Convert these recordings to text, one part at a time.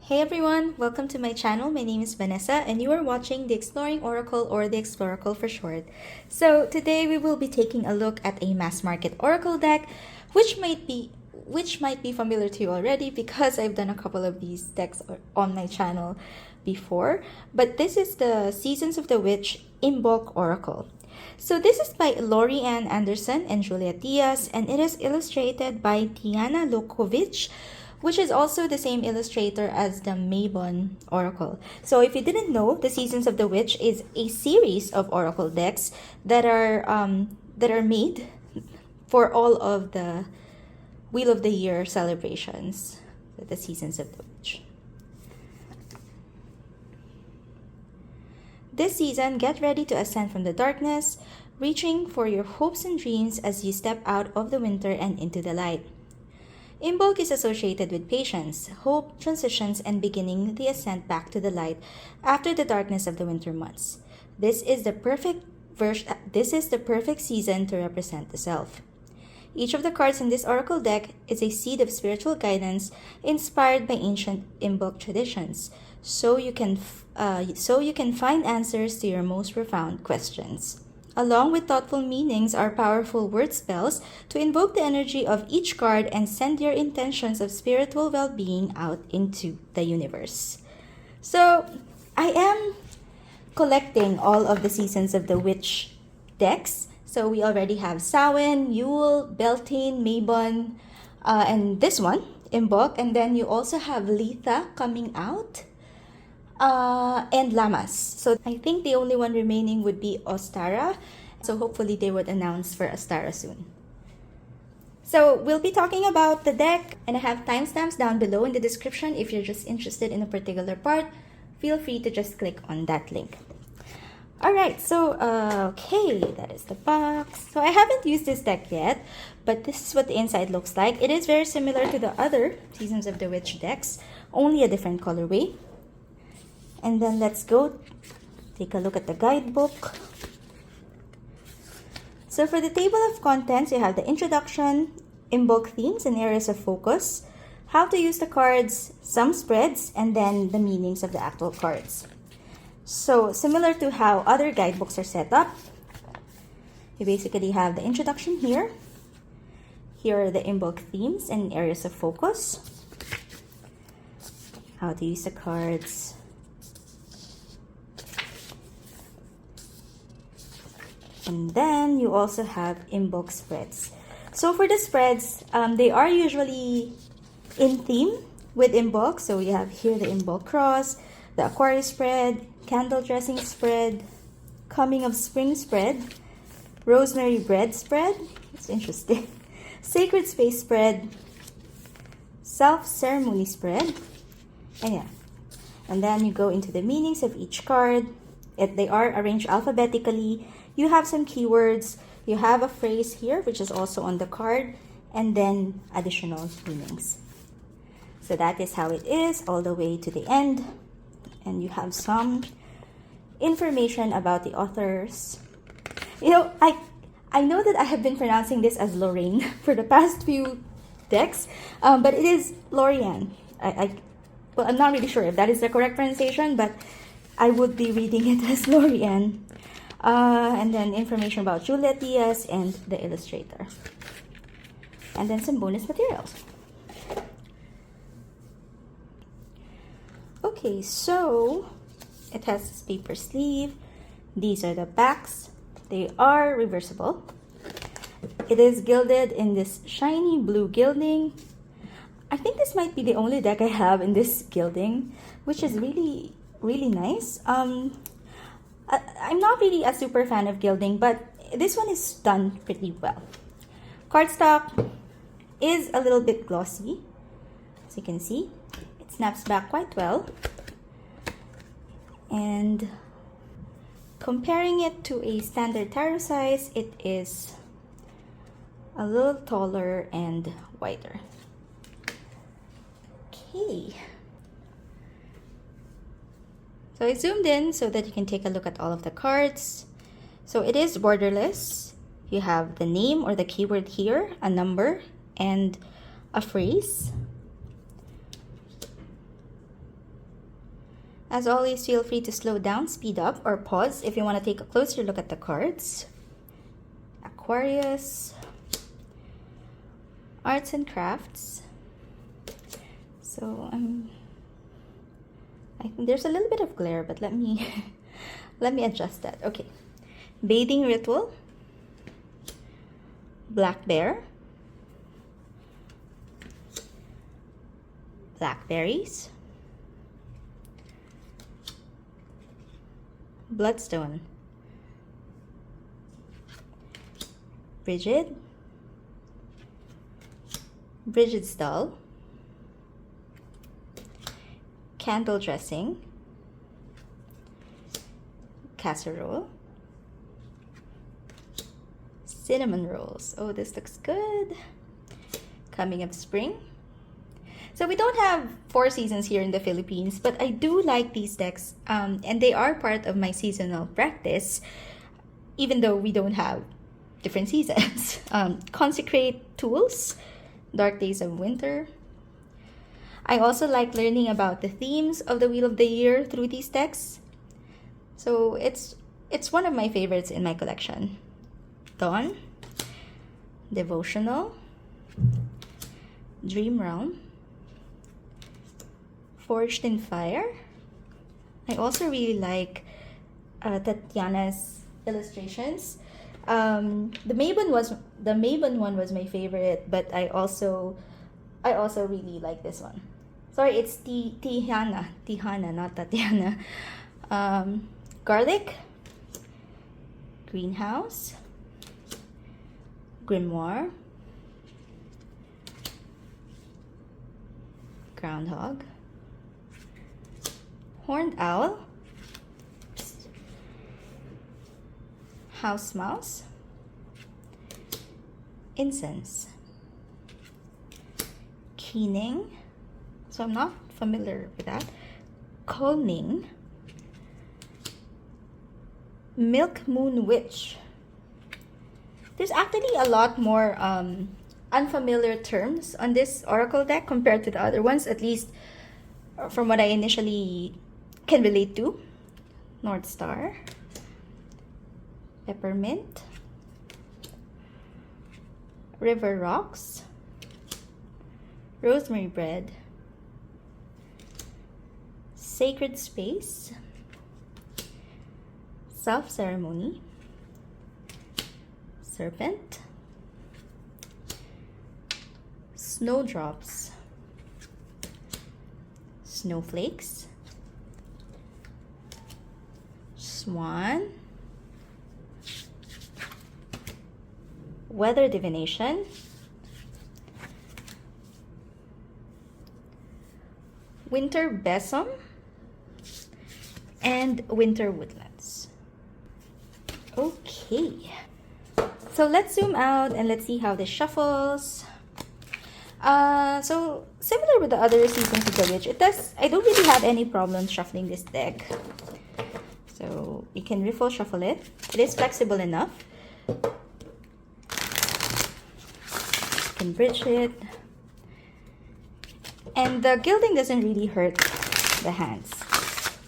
Hey everyone, welcome to my channel. My name is Vanessa and you are watching the Exploring Oracle, or the Exploracle for short. So today we will be taking a look at a mass market Oracle deck which might be familiar to you already because I've done a couple of these decks on my channel before. But this is the Seasons of the Witch Imbolc Oracle. So this is by Lori Ann Anderson and Julia Diaz, and it is illustrated by Tiana Lukovic, which is also the same illustrator as the Mabon Oracle. So if you didn't know, the Seasons of the Witch is a series of Oracle decks that are made for all of the Wheel of the Year celebrations, the Seasons of the Witch. This season, get ready to ascend from the darkness, reaching for your hopes and dreams as you step out of the winter and into the light. Imbolc is associated with patience, hope, transitions, and beginning the ascent back to the light after the darkness of the winter months. This is the perfect season to represent the self. Each of the cards in this Oracle deck is a seed of spiritual guidance inspired by ancient Imbolc traditions, so you can find answers to your most profound questions. Along with thoughtful meanings are powerful word spells to invoke the energy of each card and send your intentions of spiritual well-being out into the universe. So, I am collecting all of the Seasons of the Witch decks. So, we already have Samhain, Yule, Beltane, Mabon, and this one, Imbolc. And then you also have Letha coming out. And Lamas. So I think the only one remaining would be Ostara. So hopefully they would announce for Ostara soon. So we'll be talking about the deck, and I have timestamps down below in the description. If you're just interested in a particular part, feel free to just click on that link. Alright, so okay, that is the box. So I haven't used this deck yet, but this is what the inside looks like. It is very similar to the other Seasons of the Witch decks, only a different colorway. And then let's go take a look at the guidebook. So for the table of contents, you have the introduction, Imbolc themes and areas of focus, how to use the cards, some spreads, and then the meanings of the actual cards. So similar to how other guidebooks are set up, you basically have the introduction here. Here are the Imbolc themes and areas of focus, how to use the cards, and then you also have Imbolc spreads. So for the spreads, they are usually in theme with Imbolc. So you have here the Imbolc cross, the Aquarius spread, candle dressing spread, coming of spring spread, rosemary bread spread, it's interesting, sacred space spread, self-ceremony spread, and yeah. And then you go into the meanings of each card. They are arranged alphabetically. You have some keywords, you have a phrase here which is also on the card, and then additional meanings. So that is how it is all the way to the end. And you have some information about the authors. You know, I know that I have been pronouncing this as Lorraine for the past few decks, but it is Lorianne. Well, I'm not really sure if that is the correct pronunciation, but I would be reading it as Lorianne. And then information about Julia Diaz and the illustrator. And then some bonus materials. Okay, so it has this paper sleeve. These are the backs. They are reversible. It is gilded in this shiny blue gilding. I think this might be the only deck I have in this gilding, which is really, really nice. I'm not really a super fan of gilding, but this one is done pretty well. Cardstock is a little bit glossy, as you can see. It snaps back quite well. And comparing it to a standard tarot size, it is a little taller and wider. Okay. So I zoomed in so that you can take a look at all of the cards. So it is borderless. You have the name or the keyword here, a number, and a phrase. As always, feel free to slow down, speed up, or pause if you want to take a closer look at the cards. Aquarius, arts and crafts. So I think there's a little bit of glare, but let me let me adjust that. Okay. Bathing ritual, black bear, blackberries, bloodstone, Bridget's doll, candle dressing, casserole, cinnamon rolls. Oh, this looks good. Coming up spring. So we don't have 4 seasons here in the Philippines, but I do like these decks, and they are part of my seasonal practice, even though we don't have different seasons. Consecrate tools, dark days of winter. I also like learning about the themes of the Wheel of the Year through these decks. So it's one of my favorites in my collection. Dawn, devotional, dream realm, forged in fire. I also really like Tatiana's illustrations. The Maven one was my favorite, but I also really like this one. Sorry, it's Tihana, not Tatiana. Garlic, greenhouse, grimoire, groundhog, horned owl, house mouse, incense, keening, so I'm not familiar with that, coning, milk moon witch. There's actually a lot more unfamiliar terms on this oracle deck compared to the other ones, at least from what I initially can relate to. North Star, peppermint, river rocks, rosemary bread, sacred space, self-ceremony, serpent, snowdrops, snowflakes, swan, weather divination, winter besom, and winter woodlands. Okay, so let's zoom out and let's see how this shuffles. So similar with the other seasons of the Witch, I don't really have any problems shuffling this deck. So you can riffle shuffle it. It is flexible enough. You can bridge it. And the gilding doesn't really hurt the hands.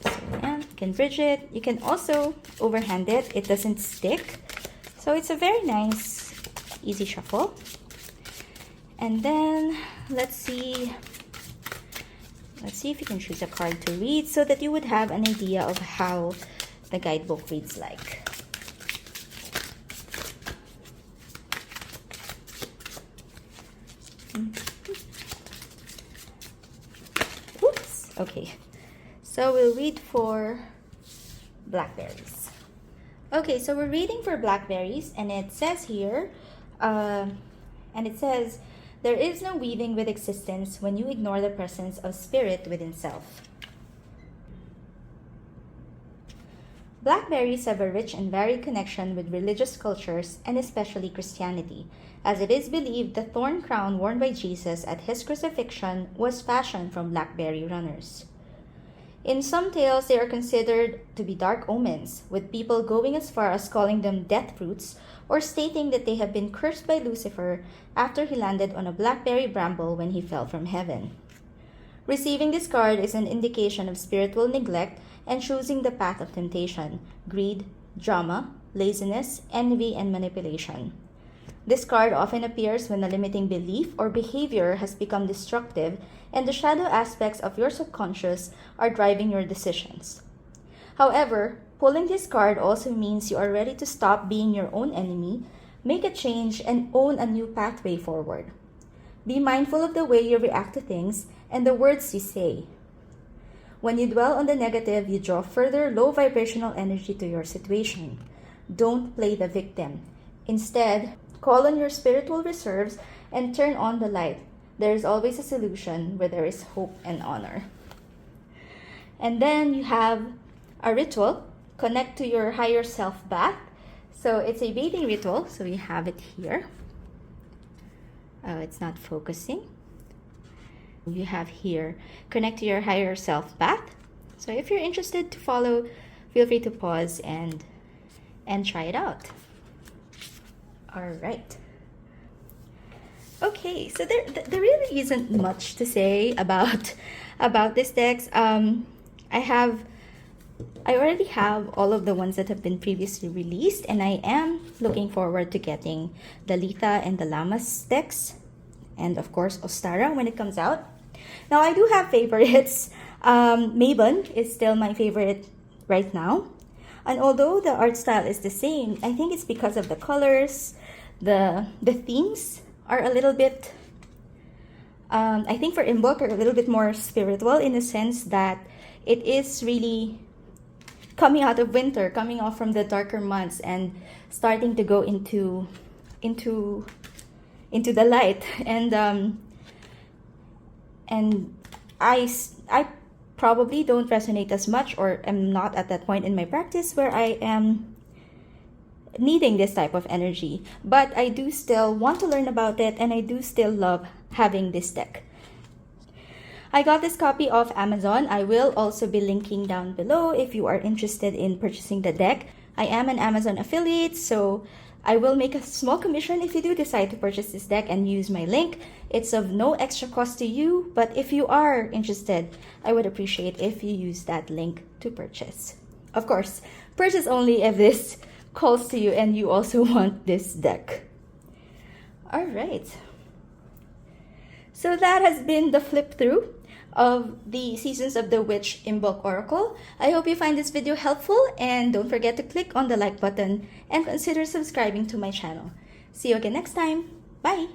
So yeah, you can bridge it. You can also overhand it. It doesn't stick. So it's a very nice, easy shuffle. And then let's see if you can choose a card to read so that you would have an idea of how the guidebook reads like. Oops. Okay. So we'll read for blackberries. Okay, so we're reading for blackberries, and it says here, there is no weaving with existence when you ignore the presence of spirit within self. Blackberries have a rich and varied connection with religious cultures, and especially Christianity, as it is believed the thorn crown worn by Jesus at his crucifixion was fashioned from blackberry runners. In some tales, they are considered to be dark omens, with people going as far as calling them death fruits or stating that they have been cursed by Lucifer after he landed on a blackberry bramble when he fell from heaven. Receiving this card is an indication of spiritual neglect and choosing the path of temptation, greed, drama, laziness, envy, and manipulation. This card often appears when a limiting belief or behavior has become destructive and the shadow aspects of your subconscious are driving your decisions. However, pulling this card also means you are ready to stop being your own enemy, make a change, and own a new pathway forward. Be mindful of the way you react to things and the words you say. When you dwell on the negative, you draw further low vibrational energy to your situation. Don't play the victim. Instead, call on your spiritual reserves and turn on the light. There is always a solution where there is hope and honor. And then you have a ritual, connect to your higher self bath. So it's a bathing ritual, so we have it here. It's not focusing. You have here, connect to your higher self bath. So if you're interested to follow, feel free to pause and try it out. All right. Okay, so there really isn't much to say about this decks. I already have all of the ones that have been previously released, and I am looking forward to getting the Litha and the Lamas decks, and of course Ostara when it comes out. Now I do have favorites. Mabon is still my favorite right now, and although the art style is the same, I think it's because of the colors, the themes are a little bit, I think for Imbolc are a little bit more spiritual in the sense that it is really coming out of winter, coming off from the darker months and starting to go into the light. And I probably don't resonate as much, or am not at that point in my practice where I am needing this type of energy, but I do still want to learn about it, and I do still love having this deck. I got this copy off Amazon. I will also be linking down below if you are interested in purchasing the deck. I am an Amazon affiliate, so I will make a small commission if you do decide to purchase this deck and use my link. It's of no extra cost to you, but if you are interested, I would appreciate if you use that link to purchase. Of course, purchase only if this calls to you and you also want this deck. All right. So that has been the flip through of the Seasons of the Witch Imbolc Oracle. I hope you find this video helpful, and don't forget to click on the like button and consider subscribing to my channel. See you again next time. Bye!